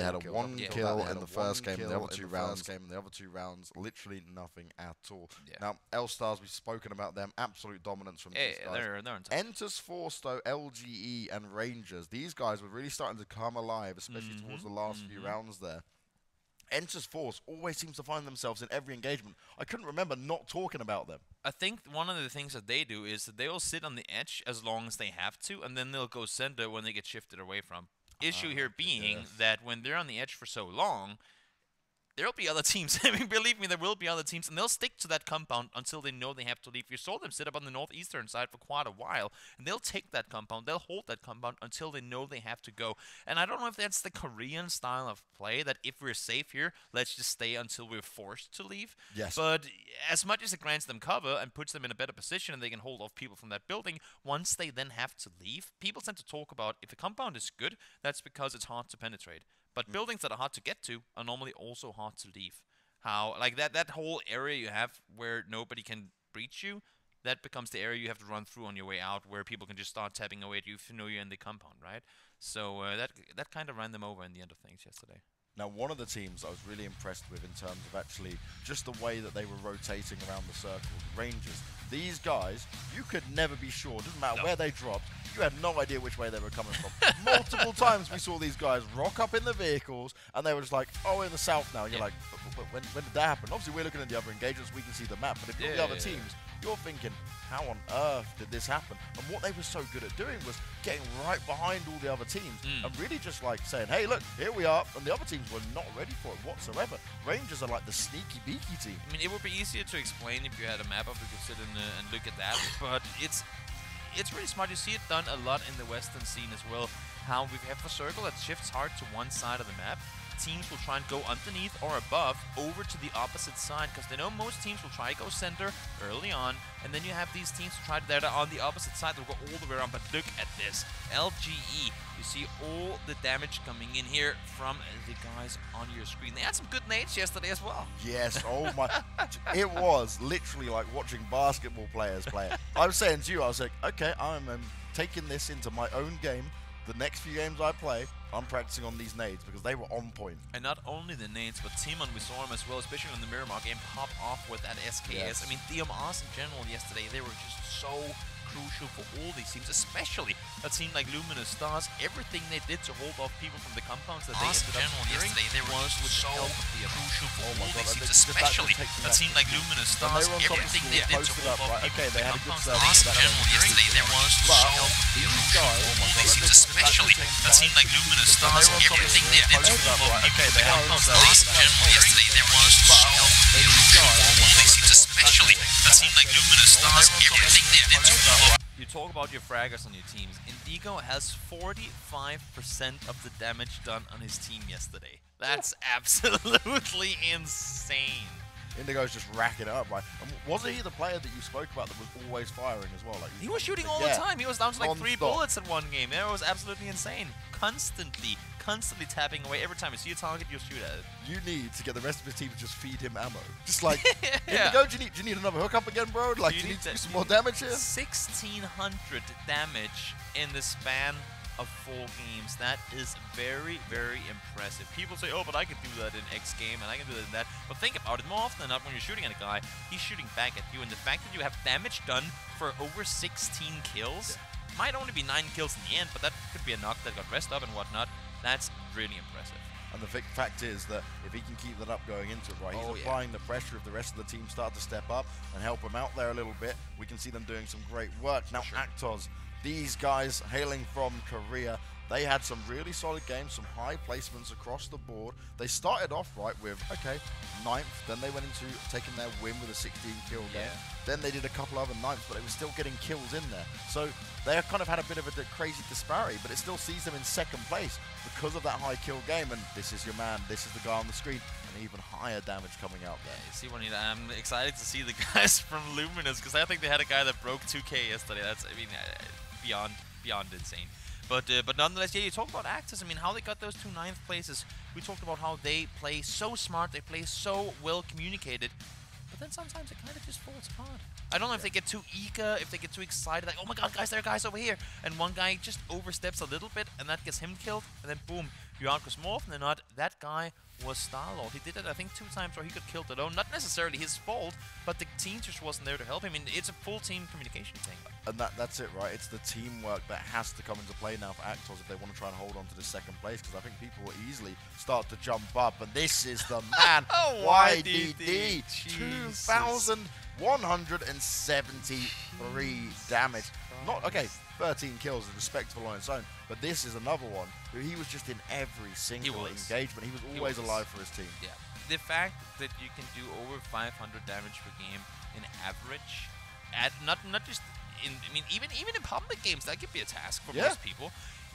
They had a 1 kill in the first game, and the other two rounds, literally nothing at all. Yeah. Now, L-Stars, we've spoken about them, absolute dominance from these guys. They're Enters Force, though, LGE and Rangers, these guys were really starting to come alive, especially towards the last few rounds there. Enters Force always seems to find themselves in every engagement. I couldn't remember not talking about them. I think one of the things that they do is that they'll sit on the edge as long as they have to, and then they'll go center when they get shifted away from. Issue here being that when they're on the edge for so long, there'll be other teams. I mean, believe me, there will be other teams, and they'll stick to that compound until they know they have to leave. You saw them sit up on the northeastern side for quite a while, and they'll take that compound. They'll hold that compound until they know they have to go. And I don't know if that's the Korean style of play, that if we're safe here, let's just stay until we're forced to leave. Yes. But as much as it grants them cover and puts them in a better position and they can hold off people from that building, once they then have to leave, people tend to talk about if a compound is good, that's because it's hard to penetrate. But buildings that are hard to get to are normally also hard to leave. How, like that whole area you have where nobody can breach you, that becomes the area you have to run through on your way out, where people can just start tapping away at you if you know you're in the compound, right? So that kind of ran them over in the end of things yesterday. Now, one of the teams I was really impressed with in terms of actually just the way that they were rotating around the circle, Rangers. These guys, you could never be sure. Doesn't matter where they dropped. You had no idea which way they were coming from. Multiple times we saw these guys rock up in the vehicles, and they were just like, oh, we're in the south now. And you're like, but when did that happen? Obviously, we're looking at the other engagements. We can see the map. But if you're the other teams, you're thinking, how on earth did this happen? And what they were so good at doing was getting right behind all the other teams and really just like saying, hey, look, here we are. And the other teams were not ready for it whatsoever. Rangers are like the sneaky beaky team. I mean, it would be easier to explain if you had a map up, we could sit and look at that. But it's really smart. You see it done a lot in the Western scene as well. How we have a circle that shifts hard to one side of the map. Teams will try and go underneath or above over to the opposite side, because they know most teams will try to go center early on, and then you have these teams that are on the opposite side that will go all the way around. But look at this. LGE, you see all the damage coming in here from the guys on your screen. They had some good nades yesterday as well. Yes, oh my. It was literally like watching basketball players play it. I was saying to you, I was like, okay, I'm taking this into my own game. The next few games I play, I'm practicing on these nades because they were on point. And not only the nades, but Timon, we saw him as well, especially in the Miramar game, pop off with that SKS. Yes. I mean, DMRs in general yesterday, they were just so crucial for all these teams, especially a team like Luminous Stars. Everything they did to hold off people from the compounds that they ended up clearing was with the help of the crucial for all these teams, especially a team like Luminous Stars. Everything they did to hold off people from the compounds that they ended up clearing was with the help of the crucial for all these teams, especially a team like Luminous Stars. Everything they did to hold off people from the compounds that they ended up clearing was with the help of the crucial for all these teams, especially a team like Luminous Stars. Everything they did to hold off. You talk about your fraggers on your teams. Indigo has 45% of the damage done on his team yesterday. That's absolutely insane. Indigo's just racking it up, right? And wasn't he the player that you spoke about that was always firing as well? Like, he was shooting all the time. He was down to like 3 bullets in one game. It was absolutely insane. Constantly tapping away. Every time you see a target, you'll shoot at it. You need to get the rest of his team to just feed him ammo. Just like, Indigo, do you need another hookup again, bro? Like, do you need to do some more damage here? 1,600 damage in the span of 4 games. That is very, very impressive. People say, oh, but I can do that in X game, and I can do that in that. But think about it, more often than not, when you're shooting at a guy, he's shooting back at you. And the fact that you have damage done for over 16 kills, might only be 9 kills in the end, but that could be a knock that got rest up and whatnot. That's really impressive. And the fact is that if he can keep that up going into it, right, he's applying the pressure. If the rest of the team start to step up and help him out there a little bit, we can see them doing some great work. Now, Actos, these guys hailing from Korea, they had some really solid games, some high placements across the board. They started off right with, okay, 9th, then they went into taking their win with a 16-kill game. Then they did a couple other 9ths, but they were still getting kills in there. So they have kind of had a bit of a crazy disparity, but it still sees them in 2nd place because of that high kill game. And this is your man, this is the guy on the screen, and even higher damage coming out there. You see, I'm excited to see the guys from Luminous, because I think they had a guy that broke 2K yesterday. That's, I mean, beyond insane. But nonetheless, yeah, you talk about Actors. I mean, how they got those 2 9th places. We talked about how they play so smart, they play so well communicated, but then sometimes it kind of just falls apart. I don't know if they get too eager, if they get too excited, like, oh my god, guys, there are guys over here, and one guy just oversteps a little bit, and that gets him killed, and then boom, because more often than not, that guy was Star-Lord. He did it, I think, 2 times where he got killed alone. Not necessarily his fault, but the team just wasn't there to help him. I mean, it's a full team communication thing. And that's it, right? It's the teamwork that has to come into play now for Actos if they want to try and hold on to this second place, because I think people will easily start to jump up. And this is the man, YDD, 2,173 damage. Not, okay, 13 kills is respectable on its own, but this is another one who he was just in every single engagement. He was always alive for his team. Yeah. The fact that you can do over 500 damage per game in average, at not just in, I mean, even in public games, that could be a task for most people.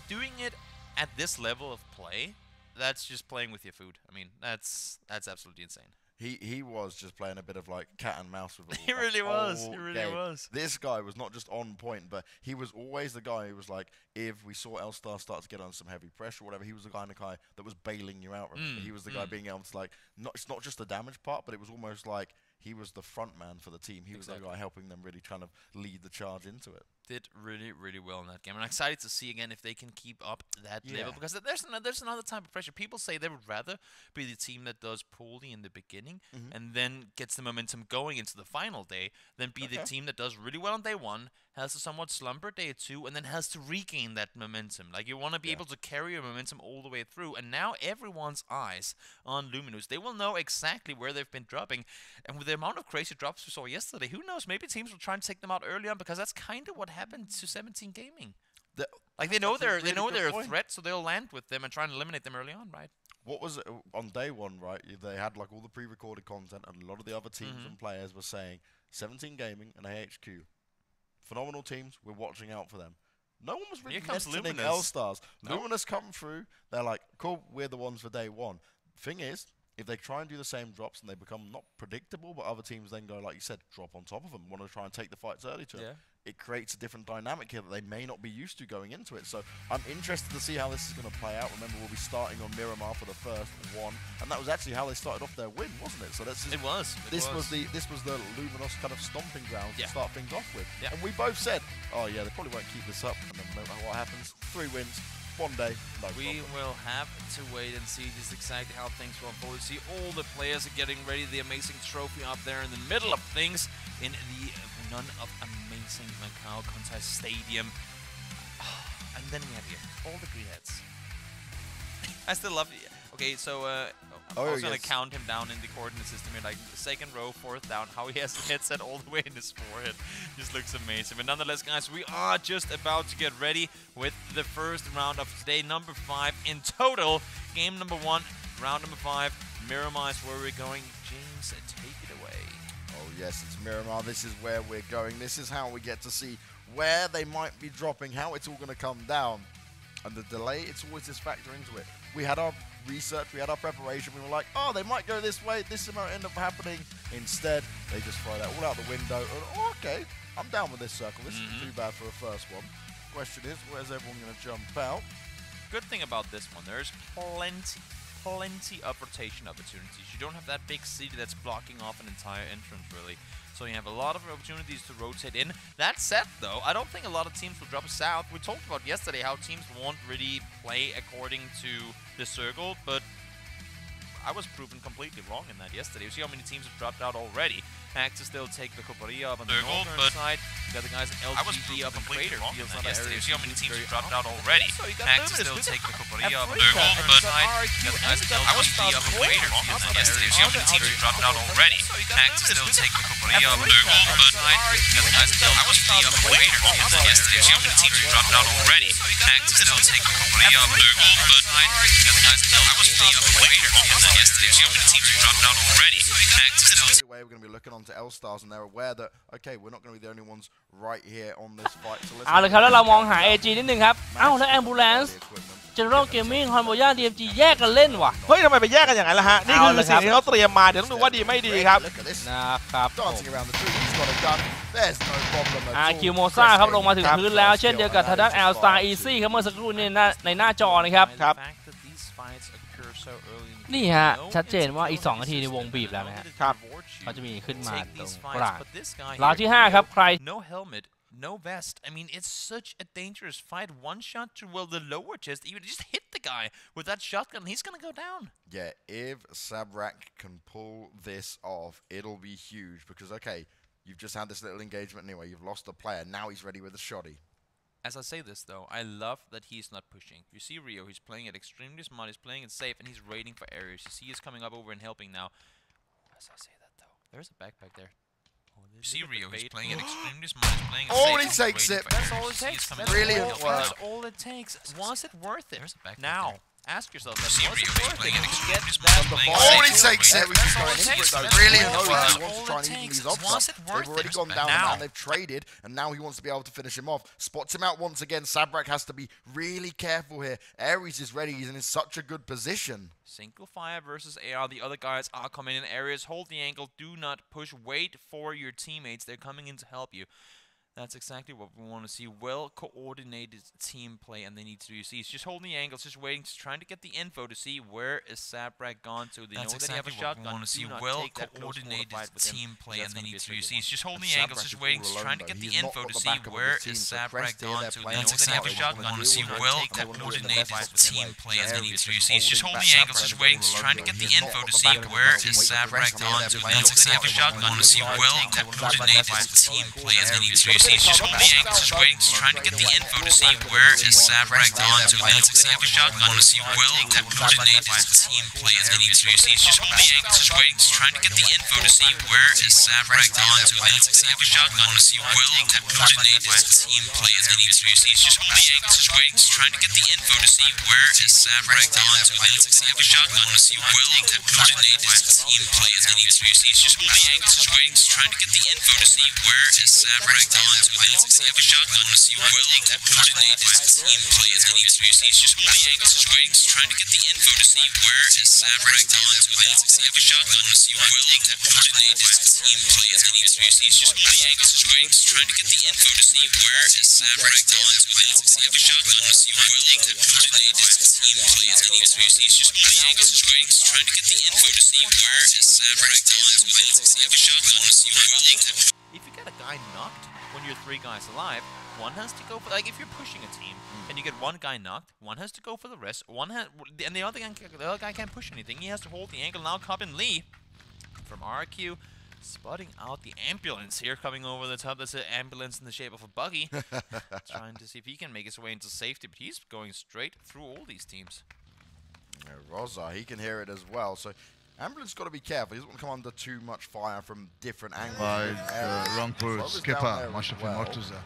Doing it at this level of play, that's just playing with your food. I mean, that's absolutely insane. He was just playing a bit of like cat and mouse with it. He really was. He really was. This guy was not just on point, but he was always the guy who was like, if we saw L-Star start to get on some heavy pressure or whatever, he was the kind of guy that was bailing you out. Remember? He was the guy being able to like, it's not just the damage part, but it was almost like he was the front man for the team. He was the guy helping them really kind of lead the charge into it. Did really, really well in that game. And I'm excited to see again if they can keep up that level, because there's another type of pressure. People say they would rather be the team that does poorly in the beginning and then gets the momentum going into the final day than be the team that does really well on day 1, has a somewhat slumber day 2, and then has to regain that momentum. Like, you want to be able to carry your momentum all the way through. And now everyone's eyes on Luminous. They will know exactly where they've been dropping. And with the amount of crazy drops we saw yesterday, who knows? Maybe teams will try and take them out early on, because that's kind of what happened to 17 Gaming. Like, they know they're a threat, so they'll land with them and try and eliminate them early on, right? What was it on day 1, right? They had like all the pre-recorded content, and a lot of the other teams and players were saying 17 Gaming and AHQ, phenomenal teams. We're watching out for them. No one was really mentioning L-Stars. Luminous come through. They're like, cool, we're the ones for day 1. Thing is, if they try and do the same drops and they become not predictable, but other teams then go, like you said, drop on top of them, want to try and take the fights early to them, it creates a different dynamic here that they may not be used to going into it. So I'm interested to see how this is going to play out. Remember, we'll be starting on Miramar for the first one, and that was actually how they started off their win, wasn't it? So that's just, this was the Luminous kind of stomping ground to start things off with. And we both said, oh yeah, they probably won't keep this up. And then no matter what happens, 3 wins. One day, no problem. We will have to wait and see just exactly how things will unfold. See, all the players are getting ready. The amazing trophy up there in the middle of things in the none of amazing Macau Contest Stadium. And then we have here all the green heads. I still love it. Okay, so I'm also going to count him down in the coordinate system here, like 2nd row, 4th down, how he has the headset all the way in his forehead. Just looks amazing. But nonetheless, guys, we are just about to get ready with the first round of today, number 5 in total. Game number 1, round number 5. Miramar is where we're going. James, take it away. Oh yes, it's Miramar. This is where we're going. This is how we get to see where they might be dropping, how it's all going to come down. And the delay, it's always this factor into it. We had our research, we had our preparation, we were like, oh, they might go this way, this might end up happening. Instead, they just throw that all out the window. And, oh, okay, I'm down with this circle. This isn't too bad for a first one. Question is, where's everyone going to jump out? Good thing about this one, there's plenty of rotation opportunities. You don't have that big city that's blocking off an entire entrance, really. So you have a lot of opportunities to rotate in. That said, though, I don't think a lot of teams will drop south. We talked about yesterday how teams won't really play according to the circle, but I was proven completely wrong in that yesterday. You see how many teams have dropped out already. Actors still take the Coparia up on the northern side. You got the guys in LGD up in Crater. Feels not yesterday. You see how many teams have dropped out already. Actors still take the Coparia up on the northern side. You got the guys in LGD up in Crater. Feels not yesterday. You see how many teams have dropped out already. Actors still take the Coparia up on the northern side. You got the guys in LGD up in Crater. Feels not yesterday. You see how many teams have dropped out already. Actors still take the Coparia up on the northern side. You got the guys in LGD up in Crater. Feels not yesterday. You see how many teams have dropped out already. Actors still take. We're going to be looking on to L-Stars, and they're aware that, okay, we're not going to be the only ones right here on this fight. So เอาเลยครับแล้วเรามองหา AG นิดนึงครับเอ้าแล้ว Ambulance General Gaming Honboya DMG แยกกันเล่นว่ะเฮ้ยทำไมไปแยกกันอย่างนั้นล่ะฮะนี่คือสิ่งที่เขาเตรียมมาเดี๋ยวต้องดูว่าดีไม่ดีครับนะครับคิวโมซ่าครับลงมาถึงพื้นแล้วเช่นเดียวกับทางด้าน L-Star Easy ครับเมื่อสักครู่นี้ในหน้าจอนะครับนี่ฮะชัดเจนว่าอีก2นาทีในวงบีบแล้วนะฮะเขาจะมีขึ้นมาตรงกลางราวที่5ครับใคร No helmet no vest. I mean, it's such a dangerous fight. One shot to, well, the lower chest even just hit the guy with that shotgun. He's going to go down. Yeah, if Sabrak can pull this off, it'll be huge because, okay, you've just had this little engagement anyway. You've lost a player. Now he's ready with a shoddy. As I say this, though, I love that he's not pushing. You see Rio, he's playing it extremely smart, he's playing it safe, and he's waiting for areas. You see he's coming up over and helping now. As I say that, though, there's a backpack there. You see Rio, he's playing it extremely smart, he's playing it safe. Oh, he takes it! That's all it takes. Brilliant work. That's all it takes. Was it worth it? There's a backpack now. Ask yourself, was it worth it? Oh, he takes it! We're just going in for it, though. Brilliant work. He wants to try and even these odds up. They've already gone down, and they've traded, and now he wants to be able to finish him off. Spots him out once again. Sabrak has to be really careful here. Ares is ready. He's in such a good position. Single fire versus AR. The other guys are coming in areas. Hold the angle. Do not push. Wait for your teammates. They're coming in to help you. That's exactly what we want to see. Well-coordinated team play, and they need to do. You see, he's just holding the angles, just waiting, just trying to get the info to see where is Sabrak gone to. They know that they have a shotgun. We want to see well-coordinated team play, and they need to do. You see, he's just holding the angles, just waiting, just trying to get the info to see where is Sabrak gone to. They know that they have a shotgun. We want to see well-coordinated team play, and they need to do. You see, he's just holding the angles, just waiting, just trying to get the info to see where is Sabrak gone to. They know that they have a shotgun. We want to see well-coordinated team play, and they need to do. He's just holding the angles, just waiting, just trying to get the info to see where is Sabrak gone to. They have a shotgun. I want to see well-coordinated team play, and they need to do. He's just holding the angles, just waiting, just trying to get the info to see where is Sabrak gone to. They have a shotgun. I want to see well-coordinated team play, and they need to do. He's just holding the angles, just waiting, just trying to get the info to see where is Sabrak gone to. They have a shotgun. I want to see well-coordinated team play, and they need to do. He's just holding the angles, just waiting, just trying to get the info to see where is Sabrak gone to. They have a shotgun. I want to see well-coordinated team play, and they need to do. He's just holding the angles, just waiting, just trying to get the info to see where is Sabrak gone to. They have a shotgun. I want to see well-coordinated team play, and they need to do. He's just holding the angles, just waiting, just trying to get the info to see where is Sabrak gone to. They have a shotgun. I want to see well-coordinated team play, and they need to do. He's just holding the angles, just waiting, just trying to get the info to see where is Sabrak gone to. They have a shotgun. I want to see well-coordinated. If you get a guy knocked when you're 3 guys alive, one has to go for, like, if you're pushing a team and you get one guy knocked, one has to go for the rest. And the other guy can't push anything. He has to hold the angle. Now Cobbin Lee from RQ spotting out the ambulance here coming over the top. That's an ambulance in the shape of a buggy. Trying to see if he can make his way into safety, but he's going straight through all these teams. Yeah, Rosa, he can hear it as well. So Ambulance got to be careful. He doesn't want to come under too much fire from different angles. Rangpur skipper, Mashrafi Mortuza.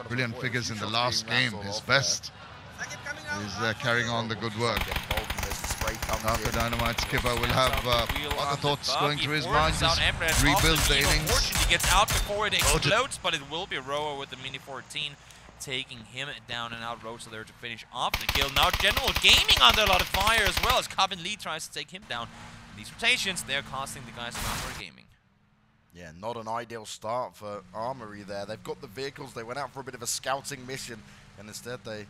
Brilliant figures in the last game. His best. He's carrying on the good work. After Dynamite, skipper will have other thoughts going through his mind. Just rebuild the innings. Unfortunately, he gets out before it explodes, but it will be Roa with the Mini 14. Taking him down, and out Rosa there to finish off the kill. Now General Gaming under a lot of fire as well as Cobbin Lee tries to take him down. These rotations, they're costing the guys from Armory Gaming. Yeah, not an ideal start for Armory there. They've got the vehicles, they went out for a bit of a scouting mission, and instead they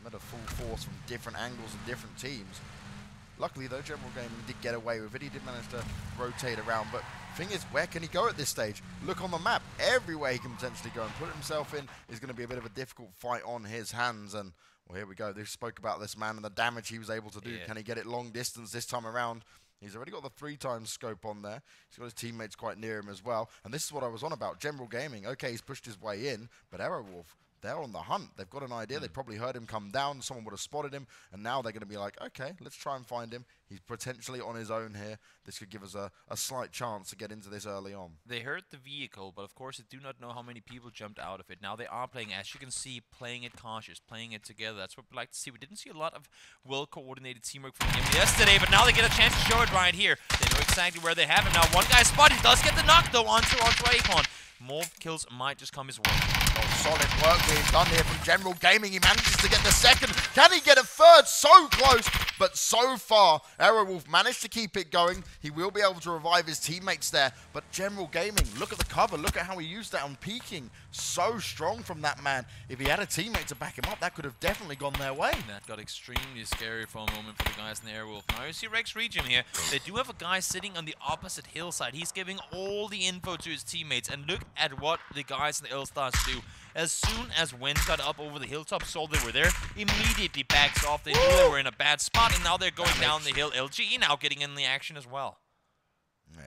met a full force from different angles and different teams. Luckily though, General Gaming did get away with it. He did manage to rotate around, but thing is, where can he go at this stage? Look on the map. Everywhere he can potentially go and put himself in is going to be a bit of a difficult fight on his hands. And, well, here we go. They spoke about this man and the damage he was able to do. Yeah. Can he get it long distance this time around? He's already got the 3x scope on there. He's got his teammates quite near him as well. And this is what I was on about. General Gaming, okay, he's pushed his way in, but Aerowolf, they're on the hunt. They've got an idea. They probably heard him come down. Someone would have spotted him. And now they're going to be like, okay, let's try and find him. He's potentially on his own here. This could give us a slight chance to get into this early on. They heard the vehicle, but of course they do not know how many people jumped out of it. Now they are playing, as you can see, playing it cautious, playing it together. That's what we like to see. We didn't see a lot of well-coordinated teamwork from him yesterday, but now they get a chance to show it right here. They know exactly where they have him. Now one guy spotted. He does get the knock, though, onto Akon. More kills might just come his way. Oh, solid work being done here from General Gaming. He manages to get the second. Can he get a third? So close. But so far, Aerowolf managed to keep it going. He will be able to revive his teammates there. But General Gaming, look at the cover. Look at how he used that on peeking. So strong from that man. If he had a teammate to back him up, that could have definitely gone their way. That got extremely scary for a moment for the guys in the Airwolf. Now you see Rex Regime here. They do have a guy sitting on the opposite hillside. He's giving all the info to his teammates. And look at what the guys in the L-Stars do. As soon as Wen got up over the hilltop, saw they were there, immediately backs off. They knew they were in a bad spot, and now they're going down the hill. LGE now getting in the action as well.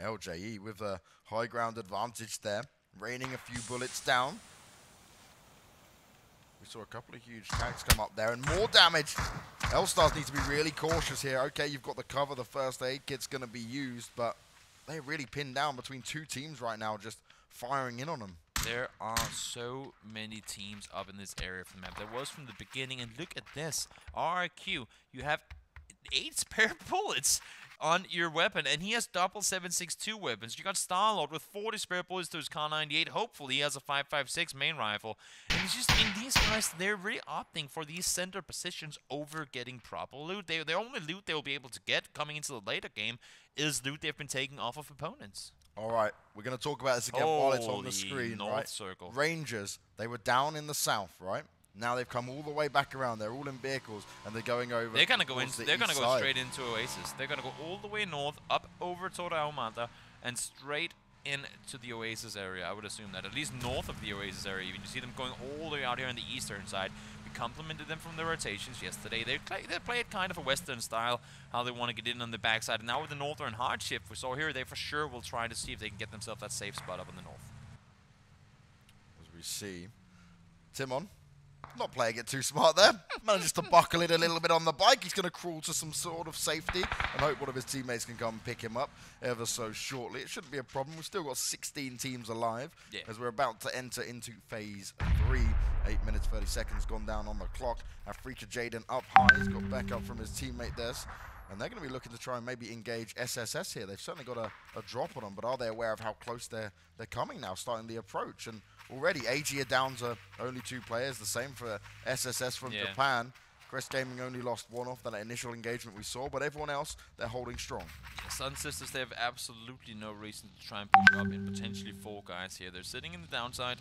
LGE with a high ground advantage there, raining a few bullets down. We saw a couple of huge tanks come up there, and more damage. L-Stars need to be really cautious here. Okay, you've got the cover, the first aid kit's going to be used, but they're really pinned down between two teams right now, just firing in on them. There are so many teams up in this area of the map. There was from the beginning, and look at this. RRQ, you have 8 spare bullets on your weapon, and he has double 7.62 weapons. You got Starlord with 40 spare bullets to his Kar 98. Hopefully, he has a 5.56 main rifle. And it's just, I mean, these guys, they're really opting for these center positions over getting proper loot. The only loot they will be able to get coming into the later game is loot they've been taking off of opponents. All right, we're going to talk about this again while it's on the screen, right? Circle. Rangers, they were down in the south, right? Now they've come all the way back around. They're all in vehicles, and they're going over. They're gonna go in. They're gonna go straight into Oasis. They're gonna go all the way north, up over Torre Ahumada, and straight into the Oasis area. I would assume that at least north of the Oasis area. Even you see them going all the way out here on the eastern side. We complimented them from the rotations yesterday. They played kind of a Western style, how they want to get in on the backside. And now with the northern hardship we saw here, they for sure will try to see if they can get themselves that safe spot up in the north. As we see, Timon. Not playing it too smart there. Manages to buckle it a little bit on the bike. He's going to crawl to some sort of safety and hope one of his teammates can come pick him up ever so shortly. It shouldn't be a problem. We've still got 16 teams alive as we're about to enter into phase 3. 8 minutes, 30 seconds gone down on the clock. Afrika Jaden up high. He's got back up from his teammate there. And they're going to be looking to try and maybe engage SSS here. They've certainly got a drop on them, but are they aware of how close they're coming now, starting the approach? And already, AG are down to only 2 players. The same for SSS from Japan. Crest Gaming only lost 1 off that initial engagement we saw, but everyone else, they're holding strong. Yeah, Sun Sisters, they have absolutely no reason to try and push up in potentially 4 guys here. They're sitting in the downside,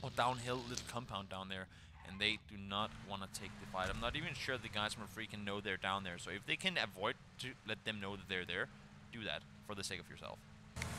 or downhill little compound down there, and they do not want to take the fight. I'm not even sure the guys from Freakin' know they're down there, so if they can avoid to let them know that they're there, do that for the sake of yourself.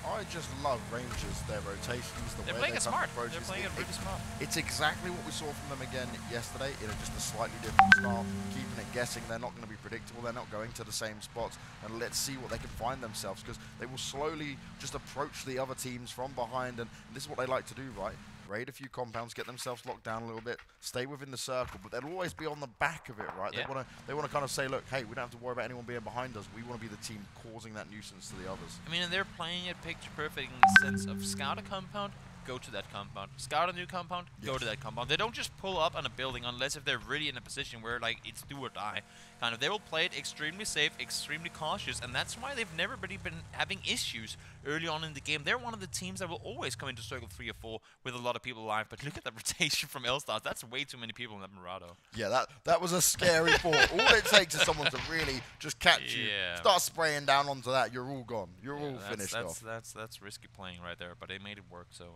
I just love Rangers, their rotations, the way playing it smart. They're playing it really smart. It's exactly what we saw from them again yesterday in just a slightly different style, keeping it guessing. They're not going to be predictable. They're not going to the same spots, and let's see what they can find themselves, because they will slowly just approach the other teams from behind, and this is what they like to do, right? Raid a few compounds, get themselves locked down a little bit, stay within the circle, but they'll always be on the back of it, right? Yeah. They want to kind of say, look, hey, we don't have to worry about anyone being behind us. We want to be the team causing that nuisance to the others. I mean, and they're playing it picture perfect in the sense of scout a compound, go to that compound. Scout a new compound, go to that compound. They don't just pull up on a building unless if they're really in a position where, like, it's do or die. Kind of, they will play it extremely safe, extremely cautious, and that's why they've never really been having issues early on in the game. They're one of the teams that will always come into Circle 3 or 4 with a lot of people alive, but look at the rotation from L-Stars. That's way too many people in that Murado. Yeah, that was a scary ball. All it takes is someone to really just catch you, start spraying down onto that, you're all gone. You're all finished off. That's risky playing right there, but they made it work, so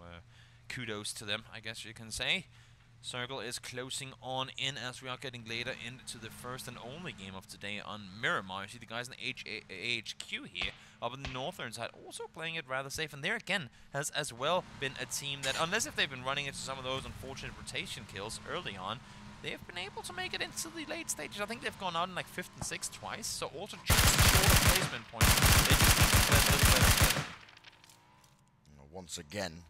kudos to them, I guess you can say. Circle is closing on in as we are getting later into the first and only game of today on Miramar. You see the guys in the AHQ here up on the northern side also playing it rather safe, and there again has as well been a team that, unless if they've been running into some of those unfortunate rotation kills early on, they've been able to make it into the late stages. I think they've gone out in like 5th and 6th twice, so also just short of placement points. They just need to play a little better. Once again,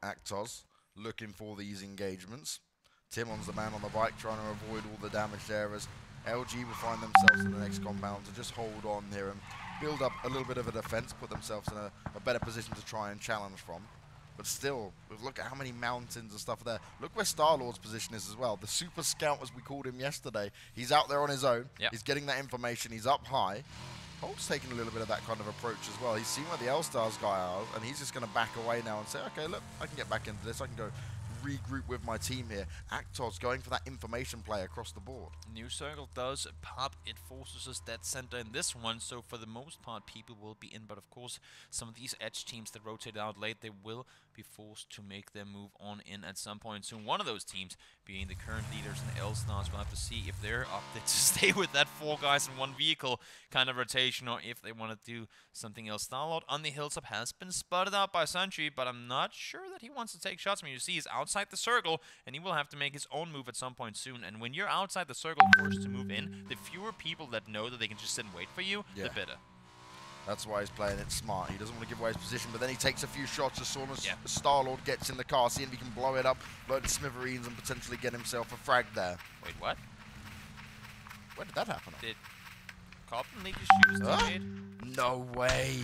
Actos looking for these engagements. Timon's the man on the bike trying to avoid all the damage there, as LG will find themselves in the next compound to just hold on here and build up a little bit of a defense, put themselves in a better position to try and challenge from. But still, look at how many mountains and stuff there. Look where Star-Lord's position is as well. The Super Scout, as we called him yesterday. He's out there on his own. Yep. He's getting that information. He's up high. Holt's taking a little bit of that kind of approach as well. He's seen where the L-Stars guy are, and he's just going to back away now and say, okay, look, I can get back into this. I can go regroup with my team here. Actos going for that information play across the board. New circle does pop. It forces us dead center in this one, so for the most part, people will be in. But of course, some of these edge teams that rotate out late, they will be forced to make their move on in at some point soon. One of those teams being the current leaders in the L-Stars. We'll have to see if they're opted to stay with that 4 guys in 1 vehicle kind of rotation, or if they want to do something else. Starlord on the hilltop has been spotted out by Sentry, but I'm not sure that he wants to take shots. I mean, you see he's outside the circle, and he will have to make his own move at some point soon. And when you're outside the circle forced to move in, the fewer people that know that they can just sit and wait for you, the better. That's why he's playing it smart. He doesn't want to give away his position, but then he takes a few shots as soon as Starlord gets in the car, seeing if he can blow it up, blow it to smithereens, and potentially get himself a frag there. Wait, what? Where did that happen? Did Cobden lead his shoes teammate? No way.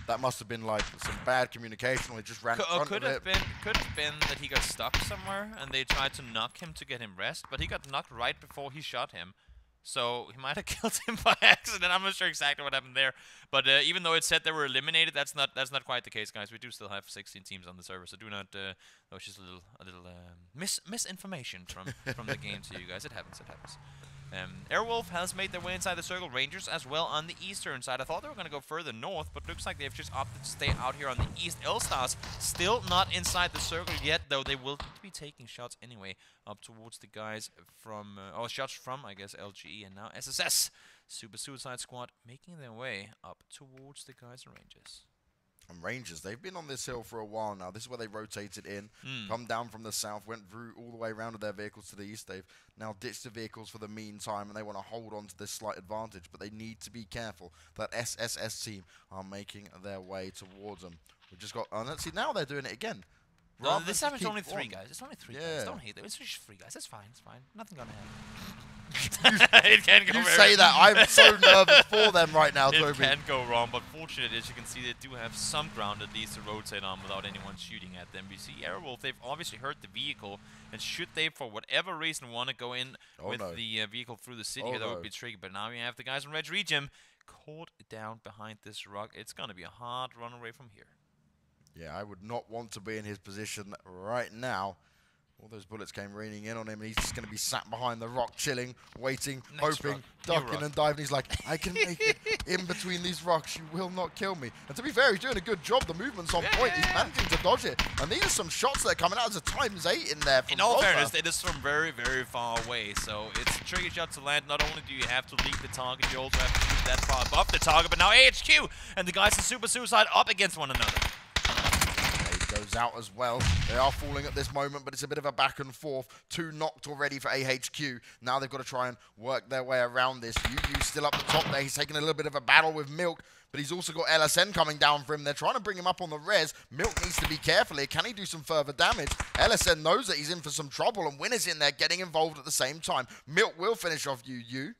That must have been like some bad communication. He just ran in front could of have it. Could have been that he got stuck somewhere, and they tried to knock him to get him rest, but he got knocked right before he shot him. So he might have killed him by accident. I'm not sure exactly what happened there. But even though it said they were eliminated, that's not quite the case, guys. We do still have 16 teams on the server, so do not. That was just a little misinformation from the game to you guys. It happens. It happens. Airwolf has made their way inside the circle. Rangers as well on the eastern side. I thought they were going to go further north, but looks like they've just opted to stay out here on the east. L-Stars still not inside the circle yet, though they will be taking shots anyway up towards the guys from, shots from, I guess, LGE and now SSS. Super Suicide Squad making their way up towards the guys in Rangers. And Rangers, they've been on this hill for a while now. This is where they rotated in, come down from the south, went through all the way around with their vehicles to the east. They've now ditched the vehicles for the meantime, and they want to hold on to this slight advantage. But they need to be careful. That SSS team are making their way towards them. We've just got, let's see, now they're doing it again. No, this time it's only 3 guys. It's only 3 guys. Don't hate them. It's just 3 guys. It's fine. It's fine. Nothing gonna happen. It can go you say that. I'm so nervous for them right now, Toby. It can go wrong, but fortunately, as you can see, they do have some ground at least to rotate on without anyone shooting at them. You see, Airwolf, they've obviously heard the vehicle, and should they, for whatever reason, want to go in with the vehicle through the city, that would be tricky. But now you have the guys in Red Region caught down behind this rock. It's going to be a hard run away from here. Yeah, I would not want to be in his position right now. All those bullets came raining in on him, and he's just going to be sat behind the rock, chilling, waiting, hoping, ducking and diving. He's like, I can make it in between these rocks. You will not kill me. And to be fair, he's doing a good job. The movement's on point. He's managing to dodge it. And these are some shots that are coming out. There's a ×8 in there. In all fairness, it is from very, very far away. So it's a tricky shot to land. Not only do you have to leak the target, you also have to shoot that far above the target. But now AHQ and the guys in Super Suicide up against one another. Goes out as well. They are falling at this moment, but it's a bit of a back and forth. 2 knocked already for AHQ. Now they've got to try and work their way around this. UU still up the top there. He's taking a little bit of a battle with Milk, but he's also got LSN coming down for him. They're trying to bring him up on the res. Milk needs to be careful here. Can he do some further damage? LSN knows that he's in for some trouble, and Win is in there getting involved at the same time. Milk will finish off UU.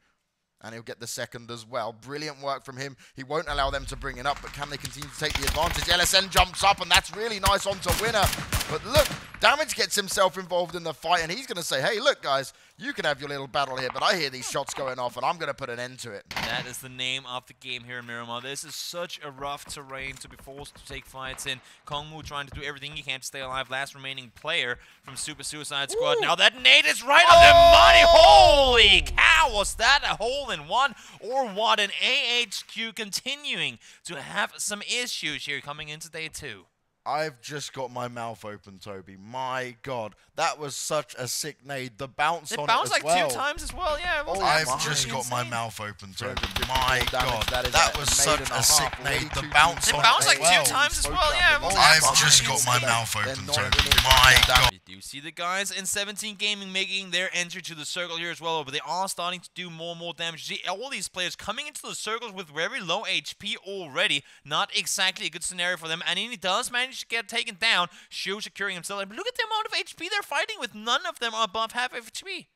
And he'll get the second as well. Brilliant work from him. He won't allow them to bring it up, but can they continue to take the advantage? LSN jumps up, and that's really nice onto Winner. But look, Damage gets himself involved in the fight, and he's going to say, hey, look, guys, you can have your little battle here, but I hear these shots going off, and I'm going to put an end to it. That is the name of the game here in Miramar. This is such a rough terrain to be forced to take fights in. Kongmu trying to do everything he can to stay alive. Last remaining player from Super Suicide Squad. Now that nade is right on the money. Holy cow, was that a hole-in-one? Or what? An AHQ continuing to have some issues here coming into day 2. I've just got my mouth open, Toby. My God, that was such a sick nade. The bounce on it as well. It bounced like 2 times as well, yeah. I've just got my mouth open, Toby. My God, that was such a sick nade. The bounce on it bounced like 2 times as well, yeah. I've just got my mouth open, Toby. My God. You see the guys in 17 Gaming making their entry to the circle here as well, but they are starting to do more and more damage. You see all these players coming into the circles with very low HP already. Not exactly a good scenario for them, and he does manage to get taken down. Shu securing himself. And look at the amount of HP they're fighting with. None of them are above half HP.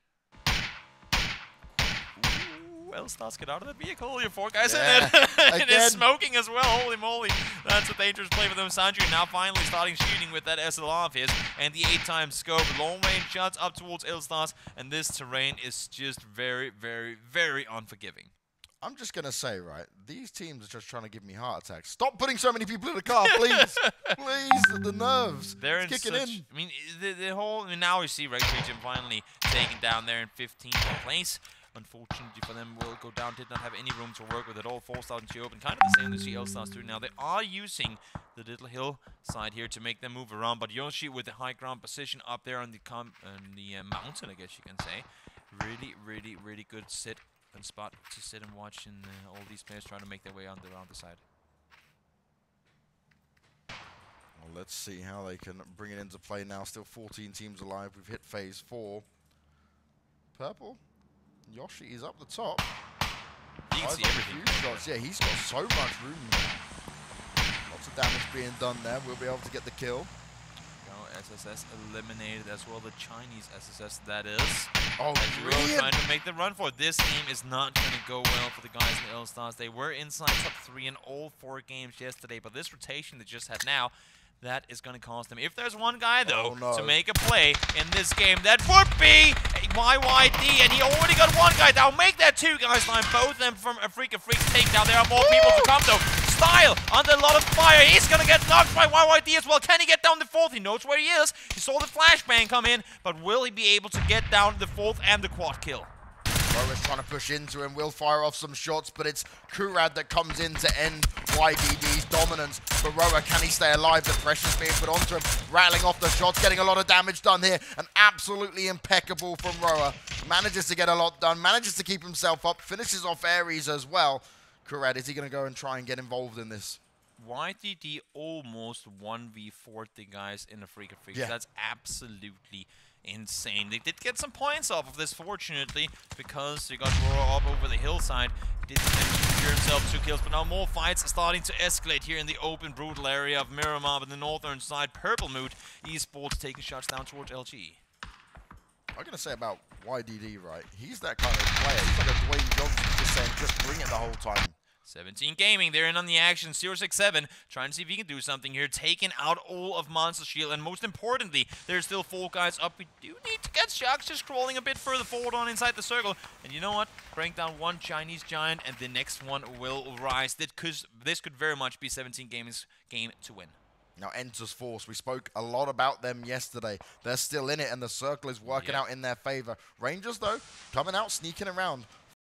Well, Stars, get out of that vehicle. Your 4 guys in it. It is smoking as well. Holy moly. That's a dangerous play for them. Sandri now finally starting shooting with that SLR of his. And the 8x scope. Long range shots up towards L-Stars. And this terrain is just very, very, very unforgiving. I'm just going to say, right, these teams are just trying to give me heart attacks. Stop putting so many people in the car, please. Please, the nerves. They're it's kicking in. I mean, the whole... I mean, now we see Red Region finally taken down there in 15th place. Unfortunately for them, will go down. Did not have any room to work with at all. Forced out into open. Kind of the same as the L-Stars do now. They are using the little hill side here to make them move around. But Yoshi with the high ground position up there on the mountain, I guess you can say. Really good sit and spot to sit and watch, and all these players trying to make their way around the side. Well, let's see how they can bring it into play now. Still 14 teams alive. We've hit phase 4. Purple. Yoshi is up the top. He can see everything. Yeah, he's got so much room. Lots of damage being done there. We'll be able to get the kill. SSS eliminated as well, the Chinese SSS that is. Oh, really? Trying to make the run for it. This game is not going to go well for the guys in the L-Stars. They were inside top 3 in all 4 games yesterday, but this rotation they just had now, that is going to cost them. If there's one guy, though, to make a play in this game, that would be YYD, and he already got one guy down. Make that 2 guys line, both of them from a Freak takedown. There are more people to come, though. Style under a lot of fire. He's going to get knocked by YYD as well. Can he get down the 4th? He knows where he is. He saw the flashbang come in, but will he be able to get down the 4th and the quad kill? Roa's trying to push into him, will fire off some shots, but it's Kurad that comes in to end YDD's dominance. But Roa, can he stay alive? The pressure's being put onto him, rattling off the shots, getting a lot of damage done here, and absolutely impeccable from Roa. Manages to get a lot done, manages to keep himself up, finishes off Ares as well. Kurad, is he going to go and try and get involved in this? YDD almost 1v4'd the guys in the Freak. Yeah. That's absolutely insane. They did get some points off of this, fortunately, because they got Roar up over the hillside. He did manage to secure himself 2 kills, but now more fights are starting to escalate here in the open, brutal area of Miramar, in the northern side. Purple Mood Esports taking shots down towards LG. I'm going to say about YDD, right? He's that kind of player. He's like a Dwayne Johnson, just saying, just bring it the whole time. 17 Gaming, they're in on the action. 067 trying to see if he can do something here. Taking out all of Monster Shield, and most importantly, there's still 4 guys up. We do need to get Sharks just crawling a bit further forward on inside the circle. And you know what? Break down 1 Chinese Giant, and the next one will rise. This could very much be 17 Gaming's game to win. Now, Enters Force, we spoke a lot about them yesterday. They're still in it, and the circle is working out in their favor. Rangers, though, coming out, sneaking around.